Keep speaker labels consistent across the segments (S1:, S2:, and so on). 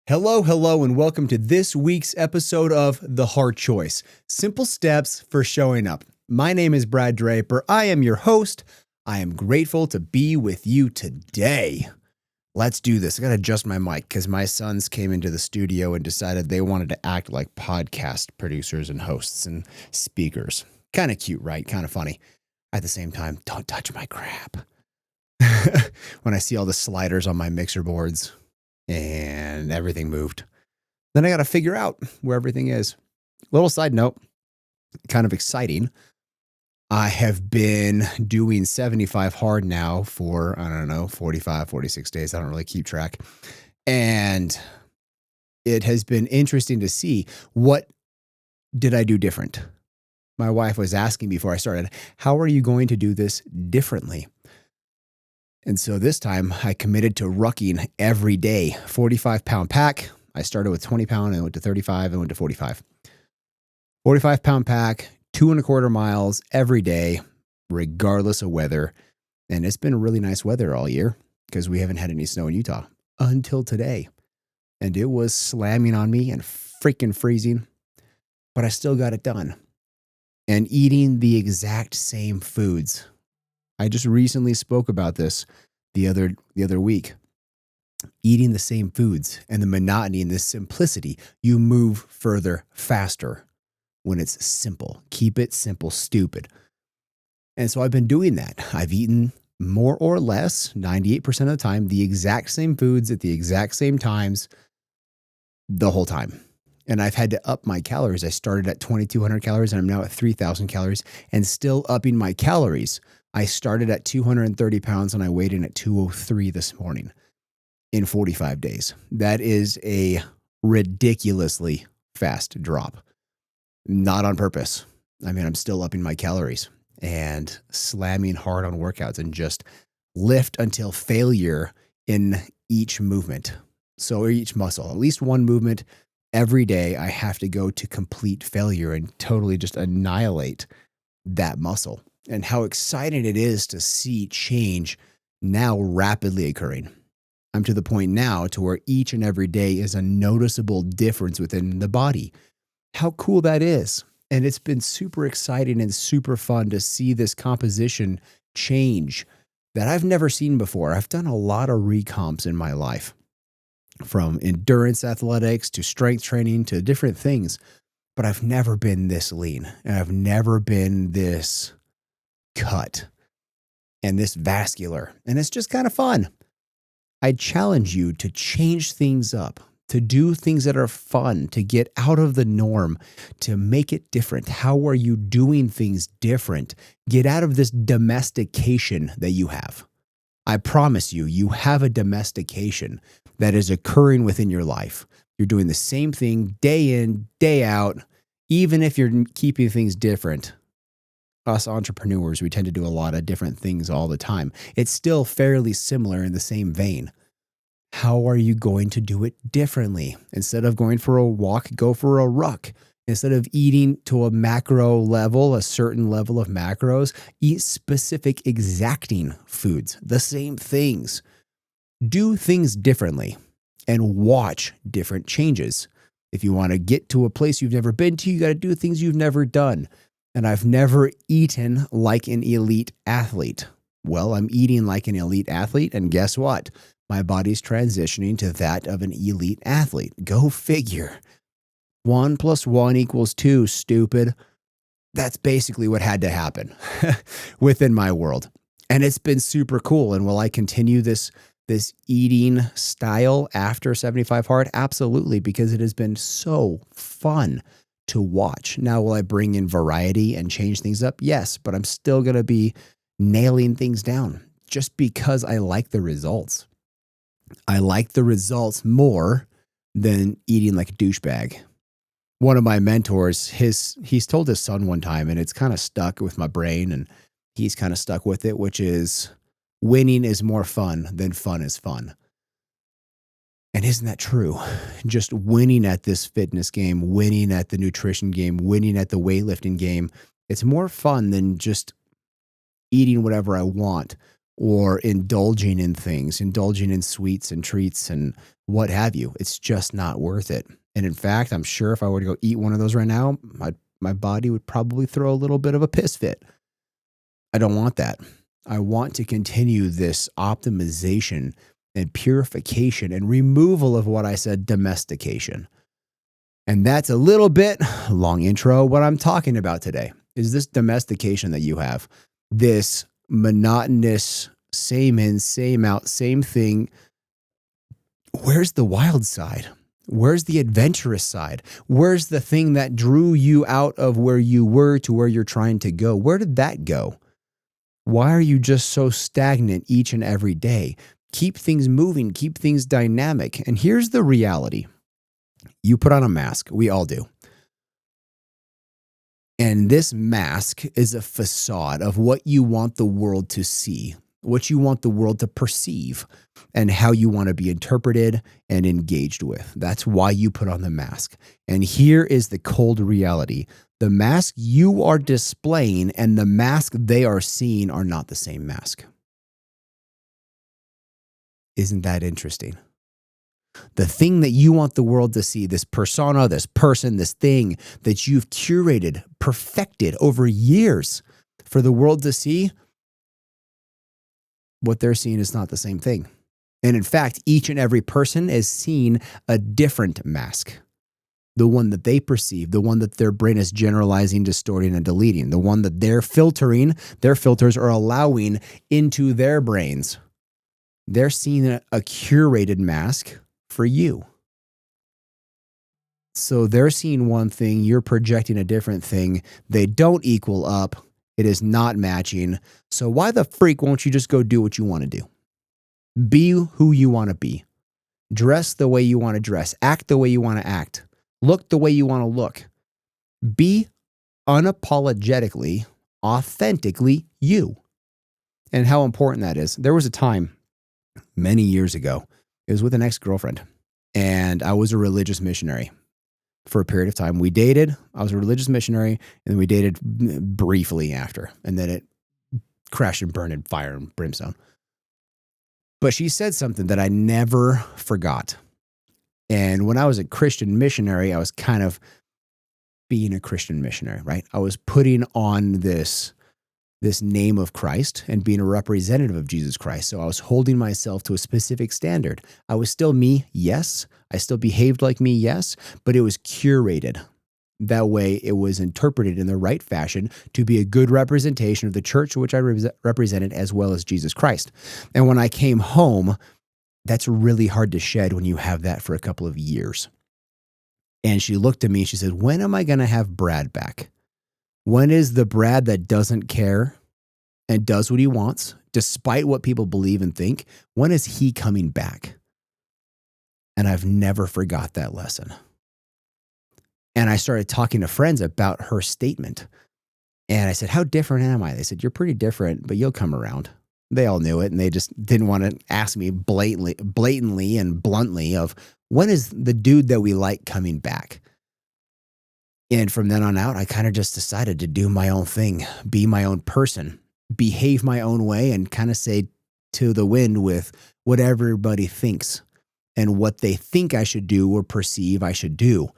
S1: Hello, hello, and welcome to this week's episode of The Hard Choice, Simple Steps for Showing Up. My name is Brad Draper. I am your host. I am grateful to be with you today. Let's do this. I got to adjust my mic because my sons came into the studio and decided they wanted to act like podcast producers and hosts and speakers. Kind of cute, right? Kind of funny. At the same time, don't touch my crap. When I see all the sliders on my mixer boards, and everything moved. Then I got to figure out where everything is. Little side note, kind of exciting. I have been doing 75 hard now for, 45, 46 days. I don't really keep track. And it has been interesting to see what did I do different. My wife was asking before I started, how are you going to do this differently? And so this time I committed to rucking every day, 45-pound pack. I started with 20 pound and went to 35 and went to 45. 45-pound pack, 2.25 miles every day, regardless of weather. And it's been really nice weather all year because we haven't had any snow in Utah until today. And it was slamming on me and freaking freezing, but I still got it done. And eating the exact same foods. I just recently spoke about this the other week. Eating the same foods and the monotony and the simplicity. You move further faster when it's simple. Keep it simple, stupid. And so I've been doing that. I've eaten more or less, 98% of the time, the exact same foods at the exact same times the whole time. And I've had to up my calories. I started at 2,200 calories and I'm now at 3,000 calories and still upping my calories. I started at 230 pounds and I weighed in at 203 this morning in 45 days. That is a ridiculously fast drop. Not on purpose. I mean, I'm still upping my calories and slamming hard on workouts and just lift until failure in each movement. So each muscle, at least one movement every day, I have to go to complete failure and totally just annihilate that muscle. And how exciting it is to see change now rapidly occurring. I'm to the point now to where each and every day is a noticeable difference within the body. How cool that is. And it's been super exciting and super fun to see this composition change that I've never seen before. I've done a lot of recomps in my life, from endurance athletics to strength training to different things, but I've never been this lean and I've never been this cut and this vascular. And it's just kind of fun. I challenge you to change things up, to do things that are fun, to get out of the norm, to make it different. How are you doing things different? Get out of this domestication that you have. I promise you, you have a domestication that is occurring within your life. You're doing the same thing day in, day out, even if you're keeping things different. Us entrepreneurs, we tend to do a lot of different things all the time. It's still fairly similar in the same vein. How are you going to do it differently? Instead of going for a walk, go for a ruck. Instead of eating to a macro level, a certain level of macros, eat specific exacting foods, the same things. Do things differently and watch different changes. If you want to get to a place you've never been to, you got to do things you've never done. And I've never eaten like an elite athlete. Well, I'm eating like an elite athlete, and guess what? My body's transitioning to that of an elite athlete. Go figure. 1 + 1 = 2, stupid. That's basically what had to happen within my world. And it's been super cool. And will I continue this eating style after 75 hard? Absolutely, because it has been so fun to watch. Now, will I bring in variety and change things up? Yes, but I'm still going to be nailing things down just because I like the results. I like the results more than eating like a douchebag. One of my mentors, he's told his son one time, and it's kind of stuck with my brain, and he's kind of stuck with it, which is winning is more fun than fun is fun. And isn't that true? Just winning at this fitness game, winning at the nutrition game, winning at the weightlifting game, it's more fun than just eating whatever I want or indulging in things, indulging in sweets and treats and what have you. It's just not worth it. And in fact, I'm sure if I were to go eat one of those right now, my body would probably throw a little bit of a piss fit. I don't want that. I want to continue this optimization and purification and removal of what I said, domestication. And that's a little bit long intro. What I'm talking about today is this domestication that you have, this monotonous, same in, same out, same thing. Where's the wild side? Where's the adventurous side? Where's the thing that drew you out of where you were to where you're trying to go? Where did that go? Why are you just so stagnant each and every day? Keep things moving, keep things dynamic. And here's the reality. You put on a mask. We all do. And this mask is a facade of what you want the world to see, what you want the world to perceive, and how you want to be interpreted and engaged with. That's why you put on the mask. And here is the cold reality. The mask you are displaying and the mask they are seeing are not the same mask. Isn't that interesting? The thing that you want the world to see, this persona, this person, this thing that you've curated, perfected over years for the world to see, what they're seeing is not the same thing. And in fact, each and every person is seeing a different mask. The one that they perceive, the one that their brain is generalizing, distorting, and deleting, the one that they're filtering, their filters are allowing into their brains. They're seeing a curated mask for you. So they're seeing one thing, you're projecting a different thing. They don't equal up. It is not matching. So why the freak won't you just go do what you want to do? Be who you want to be. Dress the way you want to dress. Act the way you want to act. Look the way you want to look. Be unapologetically, authentically you. And how important that is. There was a time many years ago, it was with an ex-girlfriend, and I was a religious missionary for a period of time. We dated. I was a religious missionary, and then we dated briefly after, and then it crashed and burned in fire and brimstone. But she said something that I never forgot. And when I was a Christian missionary, I was kind of being a Christian missionary, right? I was putting on this name of Christ and being a representative of Jesus Christ. So I was holding myself to a specific standard. I was still me, yes. I still behaved like me, yes. But it was curated. That way it was interpreted in the right fashion to be a good representation of the church which I represented, as well as Jesus Christ. And when I came home, that's really hard to shed when you have that for a couple of years. And she looked at me and she said, when am I going to have Brad back? When is the Brad that doesn't care and does what he wants, despite what people believe and think? When is he coming back? And I've never forgot that lesson. And I started talking to friends about her statement. And I said, how different am I? They said, you're pretty different, but you'll come around. They all knew it, and they just didn't want to ask me blatantly and bluntly of, when is the dude that we like coming back? And from then on out, I kind of just decided to do my own thing, be my own person, behave my own way, and kind of say to the wind with what everybody thinks and what they think I should do or perceive I should do.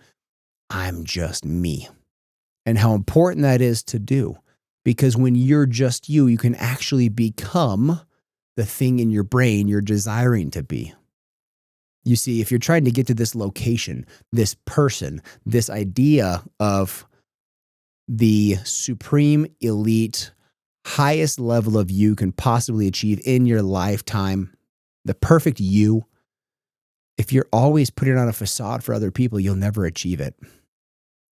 S1: I'm just me. And how important that is to do. Because when you're just you, you can actually become the thing in your brain you're desiring to be. You see, if you're trying to get to this location, this person, this idea of the supreme elite, highest level of you can possibly achieve in your lifetime, the perfect you, if you're always putting on a facade for other people, you'll never achieve it.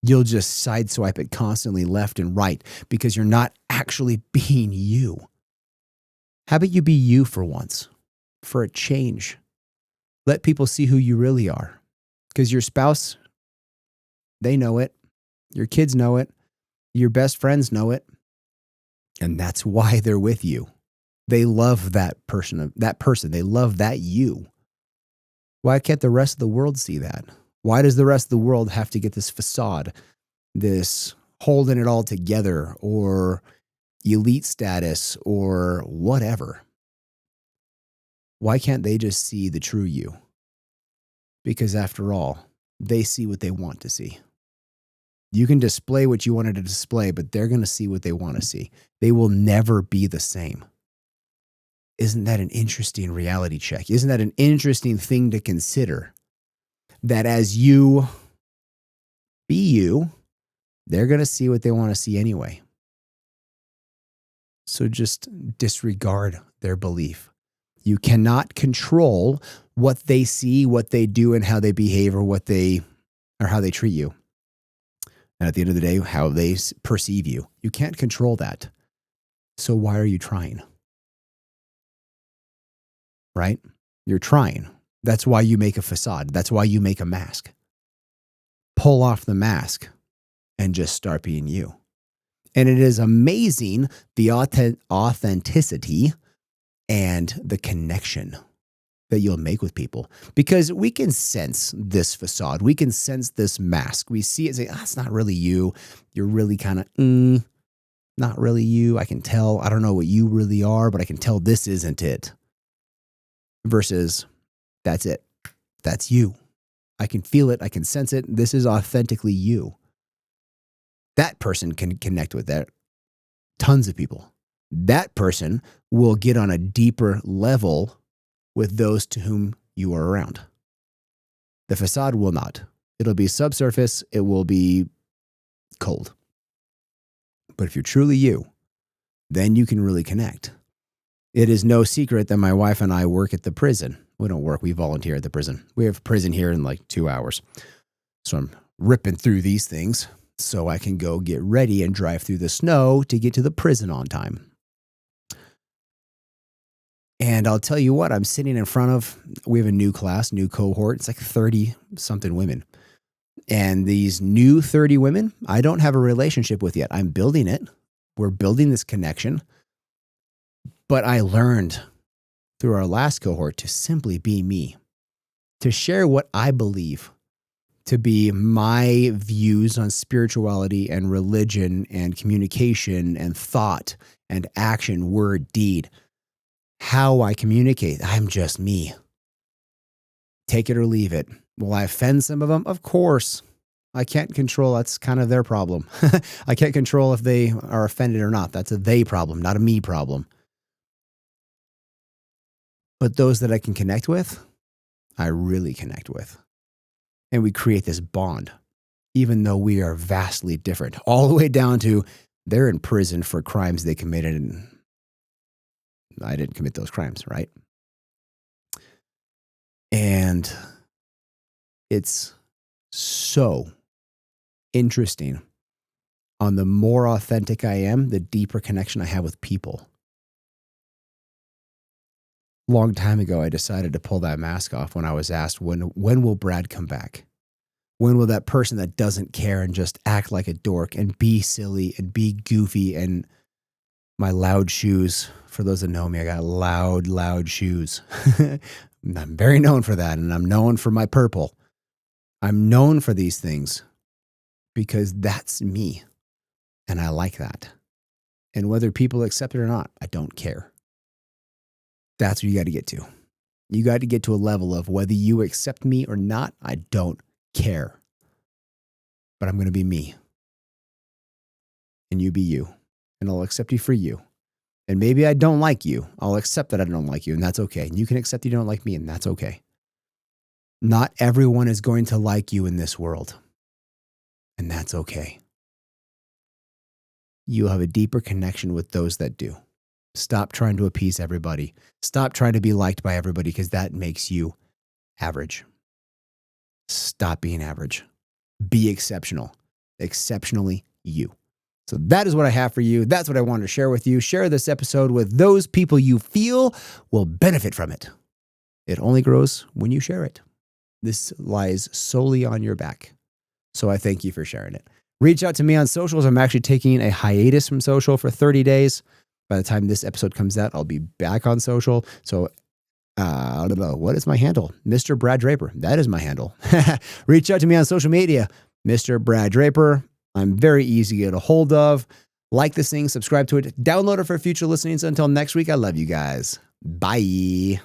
S1: You'll just sideswipe it constantly left and right because you're not actually being you. How about you be you for once, for a change? Let people see who you really are, because your spouse, they know it. Your kids know it. Your best friends know it. And that's why they're with you. They love that person. They love that you. Why can't the rest of the world see that? Why does the rest of the world have to get this facade, this holding it all together, or elite status, or whatever? Why can't they just see the true you? Because after all, they see what they want to see. You can display what you wanted to display, but they're going to see what they want to see. They will never be the same. Isn't that an interesting reality check? Isn't that an interesting thing to consider? That as you be you, they're going to see what they want to see anyway. So just disregard their belief. You cannot control what they see, what they do, and how they behave, or how they treat you. And at the end of the day, how they perceive you. You can't control that. So why are you trying? Right? You're trying. That's why you make a facade. That's why you make a mask. Pull off the mask and just start being you. And it is amazing the authenticity and the connection that you'll make with people, because we can sense this facade. We can sense this mask. We see it and say, it's not really you. You're really kind of, not really you. I can tell. I don't know what you really are, but I can tell this isn't it. Versus, that's it. That's you. I can feel it. I can sense it. This is authentically you. That person can connect with that. Tons of people. That person will get on a deeper level with those to whom you are around. The facade will not. It'll be subsurface. It will be cold. But if you're truly you, then you can really connect. It is no secret that my wife and I work at the prison. We don't work. We volunteer at the prison. We have prison here in like 2 hours. So I'm ripping through these things so I can go get ready and drive through the snow to get to the prison on time. And I'll tell you what, I'm sitting in front of, we have a new class, new cohort. It's like 30 something women. And these new 30 women, I don't have a relationship with yet. I'm building it. We're building this connection. But I learned through our last cohort to simply be me, to share what I believe to be my views on spirituality and religion and communication and thought and action, word, deed. How I communicate. I'm just me. Take it or leave it. Will I offend some of them? Of course. I can't control. That's kind of their problem. I can't control if they are offended or not. That's a they problem, not a me problem. But those that I can connect with, I really connect with. And we create this bond, even though we are vastly different, all the way down to they're in prison for crimes they committed and I didn't commit those crimes, right? And it's so interesting. On the more authentic I am, the deeper connection I have with people. Long time ago, I decided to pull that mask off when I was asked, when will Brad come back? When will that person that doesn't care and just act like a dork and be silly and be goofy and my loud shoes. For those that know me, I got loud shoes. I'm very known for that, and I'm known for my purple. I'm known for these things because that's me, and I like that. And whether people accept it or not, I don't care. That's what you got to get to. You got to get to a level of whether you accept me or not, I don't care. But I'm going to be me, and you be you. And I'll accept you for you. And maybe I don't like you. I'll accept that I don't like you, and that's okay. And you can accept you don't like me, and that's okay. Not everyone is going to like you in this world, and that's okay. You'll have a deeper connection with those that do. Stop trying to appease everybody. Stop trying to be liked by everybody because that makes you average. Stop being average. Be exceptional. Exceptionally you. So that is what I have for you. That's what I wanted to share with you. Share this episode with those people you feel will benefit from it. It only grows when you share it. This lies solely on your back. So I thank you for sharing it. Reach out to me on socials. I'm actually taking a hiatus from social for 30 days. By the time this episode comes out, I'll be back on social. So what is my handle? Mr. Brad Draper. That is my handle. Reach out to me on social media. Mr. Brad Draper. I'm very easy to get a hold of. Like this thing, subscribe to it, download it for future listenings. Until next week, I love you guys. Bye.